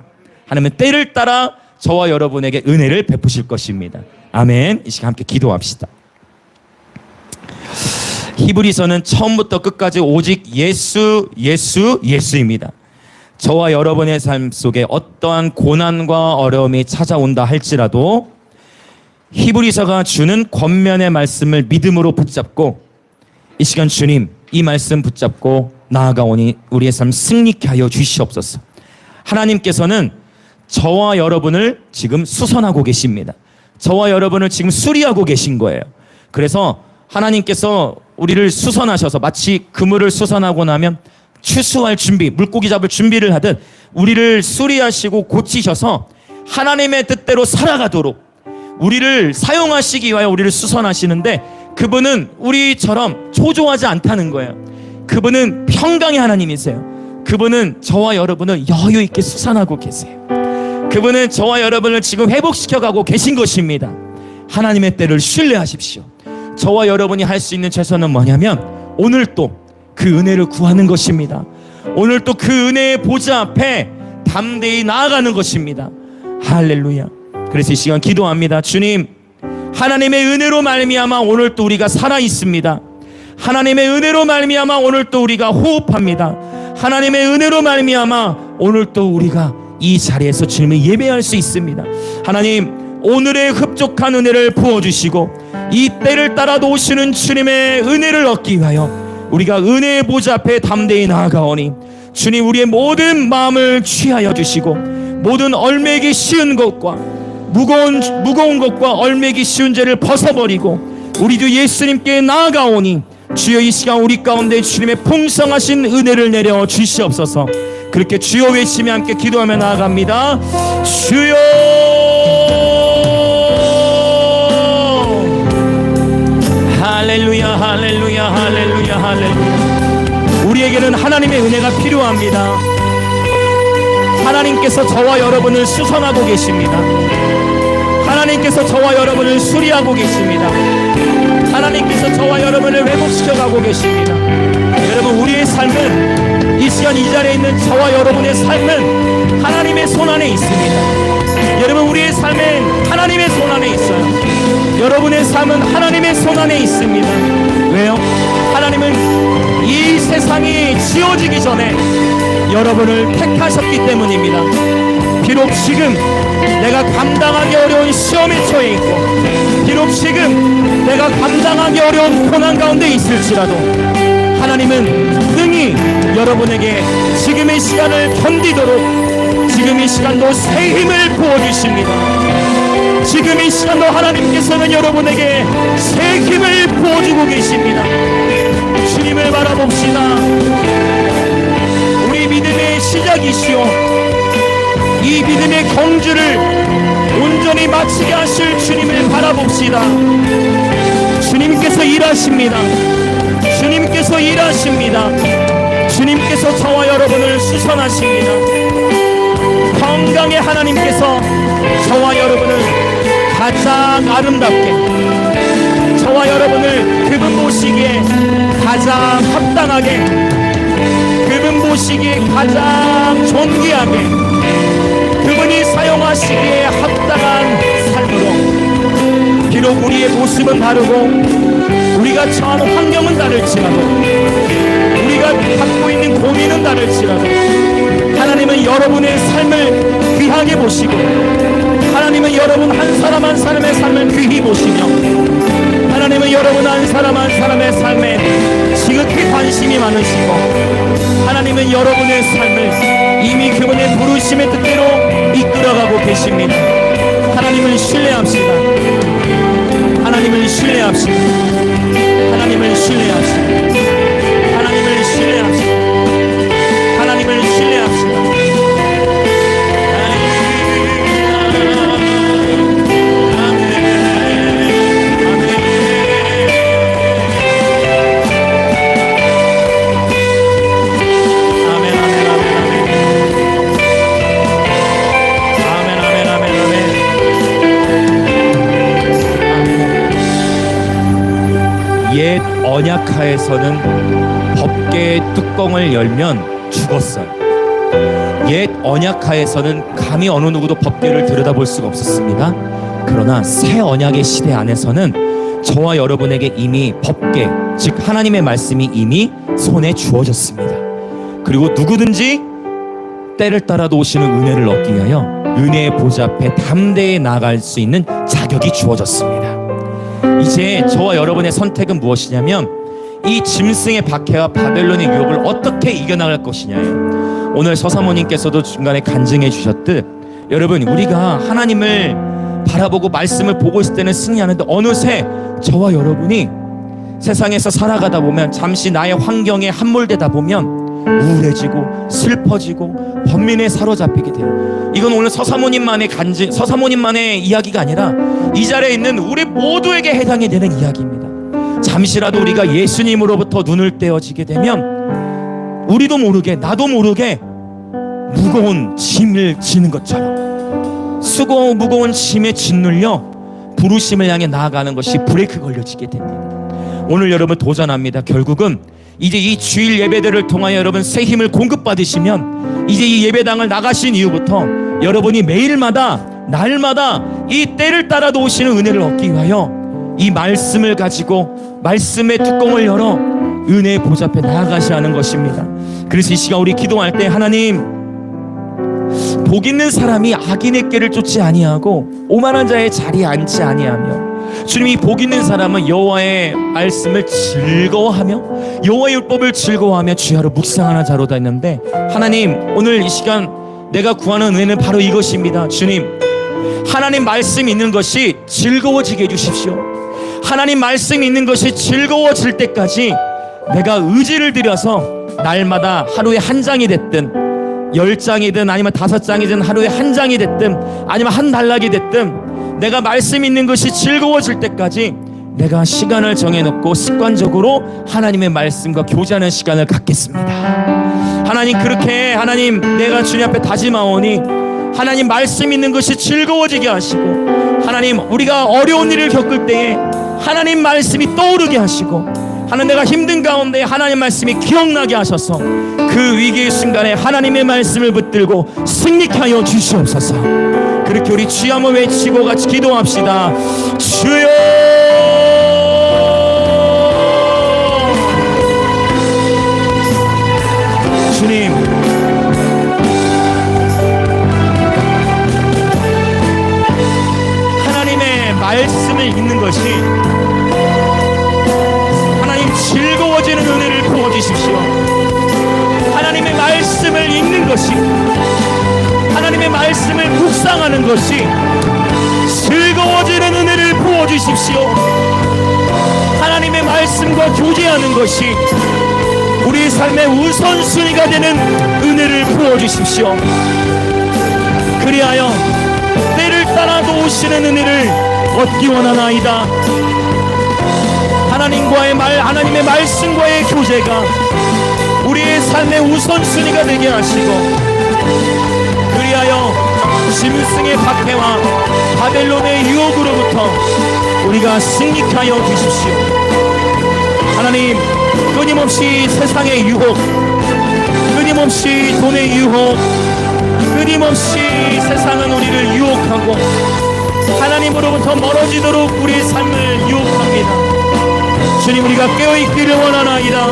하나님은 때를 따라 저와 여러분에게 은혜를 베푸실 것입니다. 아멘. 이 시간 함께 기도합시다. 히브리서는 처음부터 끝까지 오직 예수, 예수, 예수입니다. 저와 여러분의 삶 속에 어떠한 고난과 어려움이 찾아온다 할지라도 히브리서가 주는 권면의 말씀을 믿음으로 붙잡고 이 시간 주님 이 말씀 붙잡고 나아가오니 우리의 삶 승리케 하여 주시옵소서. 하나님께서는 저와 여러분을 지금 수선하고 계십니다. 저와 여러분을 지금 수리하고 계신 거예요. 그래서 하나님께서 우리를 수선하셔서 마치 그물을 수선하고 나면 추수할 준비, 물고기 잡을 준비를 하듯 우리를 수리하시고 고치셔서 하나님의 뜻대로 살아가도록 우리를 사용하시기 위하여 우리를 수선하시는데 그분은 우리처럼 초조하지 않다는 거예요. 그분은 평강의 하나님이세요. 그분은 저와 여러분을 여유 있게 수선하고 계세요. 그분은 저와 여러분을 지금 회복시켜가고 계신 것입니다. 하나님의 때를 신뢰하십시오. 저와 여러분이 할 수 있는 최선은 뭐냐면 오늘 또 그 은혜를 구하는 것입니다. 오늘 또 그 은혜의 보좌 앞에 담대히 나아가는 것입니다. 할렐루야. 그래서 이 시간 기도합니다. 주님, 하나님의 은혜로 말미암아 오늘 또 우리가 살아 있습니다. 하나님의 은혜로 말미암아 오늘 또 우리가 호흡합니다. 하나님의 은혜로 말미암아 오늘 또 우리가 이 자리에서 주님을 예배할 수 있습니다. 하나님, 오늘의 흡족한 은혜를 부어주시고 이 때를 따라도 오시는 주님의 은혜를 얻기 위하여 우리가 은혜의 보좌 앞에 담대히 나아가오니 주님 우리의 모든 마음을 취하여 주시고 모든 얼매기 쉬운 것과 무거운 것과 얼매기 쉬운 죄를 벗어버리고 우리 주 예수님께 나아가오니 주여 이 시간 우리 가운데 주님의 풍성하신 은혜를 내려 주시옵소서. 그렇게 주여 외치며 함께 기도하며 나아갑니다. 주여, 할렐루야, 할렐루야, 할렐루야, 할렐루야. 우리에게는 하나님의 은혜가 필요합니다. 하나님께서 저와 여러분을 수선하고 계십니다. 하나님께서 저와 여러분을 수리하고 계십니다. 하나님께서 저와 여러분을 회복시켜가고 계십니다. 여러분, 우리의 삶은 이 시간 이 자리에 있는 저와 여러분의 삶은 하나님의 손 안에 있습니다. 여러분, 우리의 삶은 하나님의 손 안에 있어요. 여러분의 삶은 하나님의 손 안에 있습니다. 왜요? 하나님은 이 세상이 지어지기 전에 여러분을 택하셨기 때문입니다. 비록 지금 내가 감당하기 어려운 시험에 처해 있고 비록 지금 내가 감당하기 어려운 고난 가운데 있을지라도 하나님은 능히 여러분에게 지금의 시간을 견디도록 지금 이 시간도 새 힘을 부어주십니다. 지금 이 시간도 하나님께서는 여러분에게 새 힘을 부어주고 계십니다. 주님을 바라봅시다. 우리 믿음의 시작이시오, 이 믿음의 경주를 온전히 마치게 하실 주님을 바라봅시다. 주님께서 일하십니다. 주님께서 일하십니다. 주님께서 저와 여러분을 수선하십니다. 건강의 하나님께서 저와 여러분을 가장 아름답게, 저와 여러분을 그분 보시기에 가장 합당하게, 그분 보시기에 가장 존귀하게, 그분이 사용하시기에 합당한 삶으로, 비록 우리의 모습은 다르고 우리가 처한 환경은 다를지라도, 우리가 갖고 있는 고민은 다를지라도, 하나님은 여러분의 삶을 귀하게 보시고, 하나님은 여러분 한 사람 한 사람의 삶을 귀히 보시며, 하나님은 여러분 한 사람 한 사람의 삶에 지극히 관심이 많으시고, 하나님은 여러분의 삶을 이미 그분의 부르심의 뜻대로 이끌어가고 계십니다. 하나님을 신뢰합시다. 하나님을 신뢰합시다. 하나님을 신뢰합시다. 하나님을 신뢰합시다. 하나님을 신뢰합시다. 옛 언약하에서는 법궤의 뚜껑을 열면 죽었어요. 옛 언약하에서는 감히 어느 누구도 법궤를 들여다볼 수가 없었습니다. 그러나 새 언약의 시대 안에서는 저와 여러분에게 이미 법궤, 즉 하나님의 말씀이 이미 손에 주어졌습니다. 그리고 누구든지 때를 따라도 오시는 은혜를 얻기 위하여 은혜의 보좌 앞에 담대히 나아갈 수 있는 자격이 주어졌습니다. 이제 저와 여러분의 선택은 무엇이냐면, 이 짐승의 박해와 바벨론의 유혹을 어떻게 이겨나갈 것이냐예요. 오늘 서사모님께서도 중간에 간증해 주셨듯, 여러분, 우리가 하나님을 바라보고 말씀을 보고 있을 때는 승리하는데, 어느새 저와 여러분이 세상에서 살아가다 보면, 잠시 나의 환경에 함몰되다 보면 우울해지고 슬퍼지고 번민에 사로잡히게 돼요. 이건 오늘 서사모님만의 간증, 서사모님만의 이야기가 아니라 이 자리에 있는 우리 모두에게 해당이 되는 이야기입니다. 잠시라도 우리가 예수님으로부터 눈을 떼어지게 되면 우리도 모르게, 나도 모르게 무거운 짐을 지는 것처럼 무거운 짐에 짓눌려 부르심을 향해 나아가는 것이 브레이크 걸려지게 됩니다. 오늘 여러분 도전합니다. 결국은 이제 이 주일 예배들을 통하여 여러분 새 힘을 공급받으시면, 이제 이 예배당을 나가신 이후부터 여러분이 매일마다 날마다 이 때를 따라도 오시는 은혜를 얻기 위하여 이 말씀을 가지고 말씀의 뚜껑을 열어 은혜의 보좌 앞에 나아가셔야 하는 것입니다. 그래서 이 시간 우리 기도할 때, 하나님, 복 있는 사람이 악인의 꾀를 쫓지 아니하고 오만한 자의 자리에 앉지 아니하며, 주님이 복 있는 사람은 여호와의 말씀을 즐거워하며 여호와의 율법을 즐거워하며 주야로 묵상하는 자로다 했는데, 하나님, 오늘 이 시간 내가 구하는 은혜는 바로 이것입니다. 주님, 하나님 말씀 있는 것이 즐거워지게 해주십시오. 하나님 말씀 있는 것이 즐거워질 때까지 내가 의지를 들여서 날마다 하루에 한 장이 됐든 10장이든 아니면 5장이든 하루에 한 장이 됐든 아니면 한 단락이 됐든 내가 말씀 있는 것이 즐거워질 때까지 내가 시간을 정해놓고 습관적으로 하나님의 말씀과 교제하는 시간을 갖겠습니다. 하나님, 그렇게 하나님 내가 주님 앞에 다짐하오니 하나님 말씀 있는 것이 즐거워지게 하시고, 하나님 우리가 어려운 일을 겪을 때에 하나님 말씀이 떠오르게 하시고, 하나님 내가 힘든 가운데 하나님 말씀이 기억나게 하셔서 그 위기의 순간에 하나님의 말씀을 붙들고 승리케 하여 주시옵소서. 그렇게 우리 주여 한번 외치고 같이 기도합시다. 주여, 주님, 하나님의 말씀을 읽는 것이 하나님 즐거워지는 은혜를 부어주십시오. 것이, 하나님의 말씀을 묵상하는 것이 즐거워지는 은혜를 부어주십시오. 하나님의 말씀과 교제하는 것이 우리 삶의 우선순위가 되는 은혜를 부어주십시오. 그리하여 때를 따라 도우시는 은혜를 얻기 원하나이다. 하나님의 말씀과의 교제가 우리의 삶의 우선순위가 되게 하시고, 그리하여 짐승의 박해와 바벨론의 유혹으로부터 우리가 승리하여 주십시오. 하나님, 끊임없이 세상의 유혹, 끊임없이 돈의 유혹, 끊임없이 세상은 우리를 유혹하고 하나님으로부터 멀어지도록 우리의 삶을 유혹합니다. 주님, 우리가 깨어있기를 원하나이다.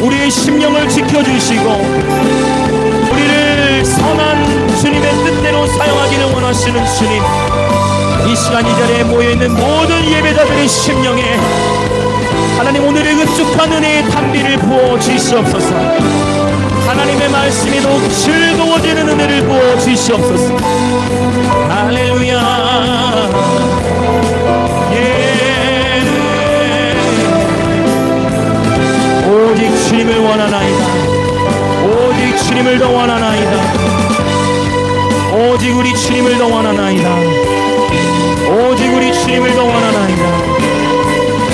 우리의 심령을 지켜주시고 우리를 선한 주님의 뜻대로 사용하기를 원하시는 주님, 이 시간 이 자리에 모여있는 모든 예배자들의 심령에 하나님 오늘의 흡족한 은혜의 담비를 부어 주시옵소서. 하나님의 말씀이 더욱 즐거워지는 은혜를 부어 주시옵소서. 할렐루야. 오직 주님을 원하나이다. 오직 주님을 더 원하나이다. 오직 우리 주님을 더 원하나이다. 오직 우리 주님을 더 원하나이다.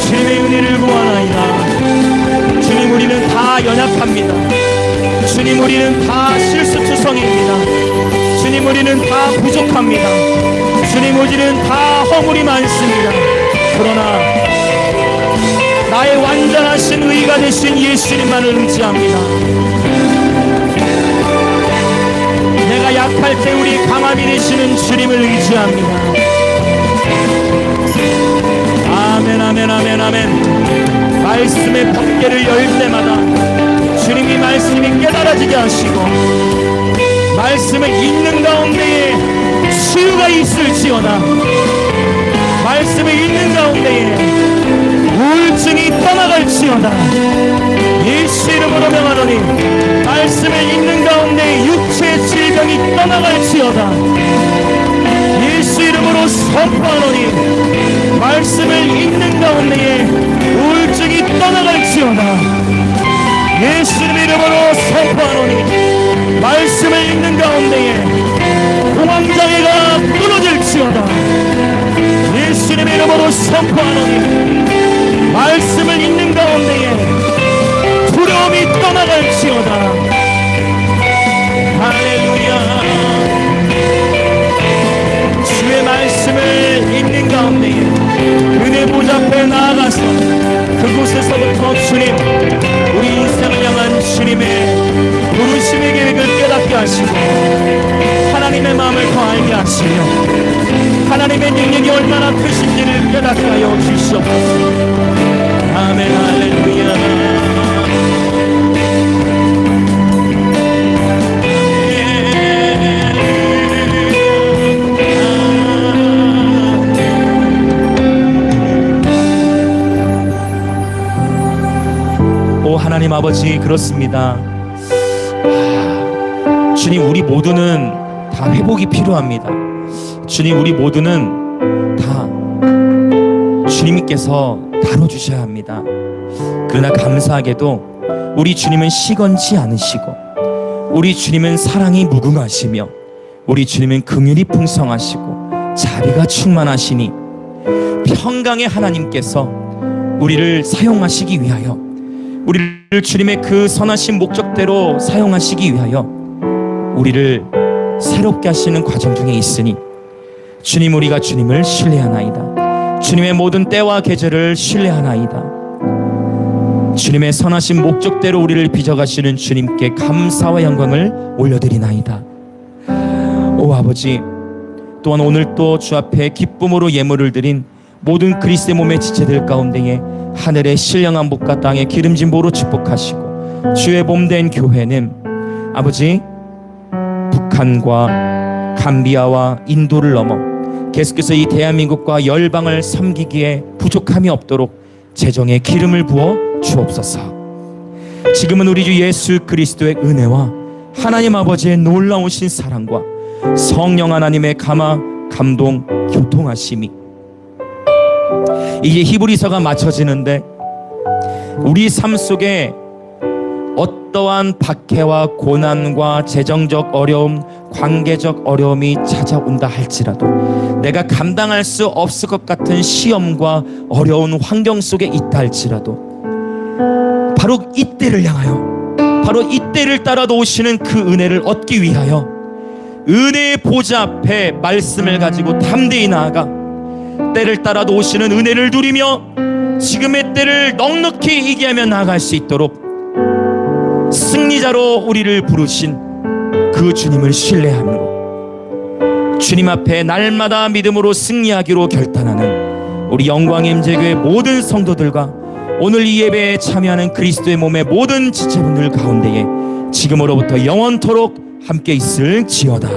주님의 은혜를 구하나이다. 주님, 우리는 다 연약합니다. 주님, 우리는 다 실수투성입니다. 주님, 우리는 다 부족합니다. 주님, 우리는 다 허물이 많습니다. 그러나 나의 완전하신 의가 되신 예수님만을 의지합니다. 내가 약할 때 우리 강함이 되시는 주님을 의지합니다. 아멘, 아멘, 아멘, 아멘. 말씀의 법궤를 열 때마다 주님이 말씀이 깨달아지게 하시고, 말씀을 읽는 가운데에 치유가 있을지어다. 말씀을 읽는 가운데에 우울증이 떠나갈지어다. 예수 이름으로 명하노니 말씀을 읽는 가운데 육체의 질병이 떠나갈지어다. 예수 이름으로 선포하노니 말씀을 읽는 가운데에 우울증이 떠나갈지어다. 예수 이름으로 선포하노니 말씀을 읽는 가운데에 공황장애가 끊어질지어다. 예수님 이름으로 선포하노니 말씀을 읽는 가운데에 두려움이 떠나갈지어다. 할렐루야. 주의 말씀을 읽는 가운데에 은혜 보좌 앞에 나아가서 그곳에서부터 주님, 우리 인생을 향한 주님의 부르심의 계획을 깨닫게 하시고 하나님의 마음을 더 알게 하시며 하나님의 능력이 얼마나 크신지를 깨닫게 하여 주시옵소서. 아멘. 할렐루야. 오 하나님 아버지, 그렇습니다. 주님, 우리 모두는 다 회복이 필요합니다. 주님, 우리 모두는 다 주님께서 다뤄주셔야 합니다. 그러나 감사하게도 우리 주님은 시건치 않으시고, 우리 주님은 사랑이 무궁하시며, 우리 주님은 긍휼이 풍성하시고 자비가 충만하시니 평강의 하나님께서 우리를 사용하시기 위하여, 우리를 주님의 그 선하신 목적대로 사용하시기 위하여 우리를 새롭게 하시는 과정 중에 있으니 주님, 우리가 주님을 신뢰하나이다. 주님의 모든 때와 계절을 신뢰하나이다. 주님의 선하신 목적대로 우리를 빚어가시는 주님께 감사와 영광을 올려드리나이다. 오 아버지, 또한 오늘 또 주 앞에 기쁨으로 예물을 드린 모든 그리스도의 몸의 지체들 가운데에 하늘의 신령한 복과 땅의 기름진 보로 축복하시고, 주의 몸된 교회는 아버지 북한과 감비아와 인도를 넘어 계속해서 이 대한민국과 열방을 섬기기에 부족함이 없도록 재정의 기름을 부어 주옵소서. 지금은 우리 주 예수 그리스도의 은혜와 하나님 아버지의 놀라우신 사랑과 성령 하나님의 감동, 교통하심이 이제 히브리서가 맞춰지는데 우리 삶 속에 어떠한 박해와 고난과 재정적 어려움, 관계적 어려움이 찾아온다 할지라도 내가 감당할 수 없을 것 같은 시험과 어려운 환경 속에 있다 할지라도 바로 이때를 향하여, 바로 이때를 따라도 오시는 그 은혜를 얻기 위하여 은혜의 보좌 앞에 말씀을 가지고 담대히 나아가 때를 따라도 오시는 은혜를 누리며 지금의 때를 넉넉히 이기하며 나아갈 수 있도록 승리자로 우리를 부르신 그 주님을 신뢰함으로 주님 앞에 날마다 믿음으로 승리하기로 결단하는 우리 영광의 임재교회 모든 성도들과 오늘 이 예배에 참여하는 그리스도의 몸의 모든 지체분들 가운데에 지금으로부터 영원토록 함께 있을지어다.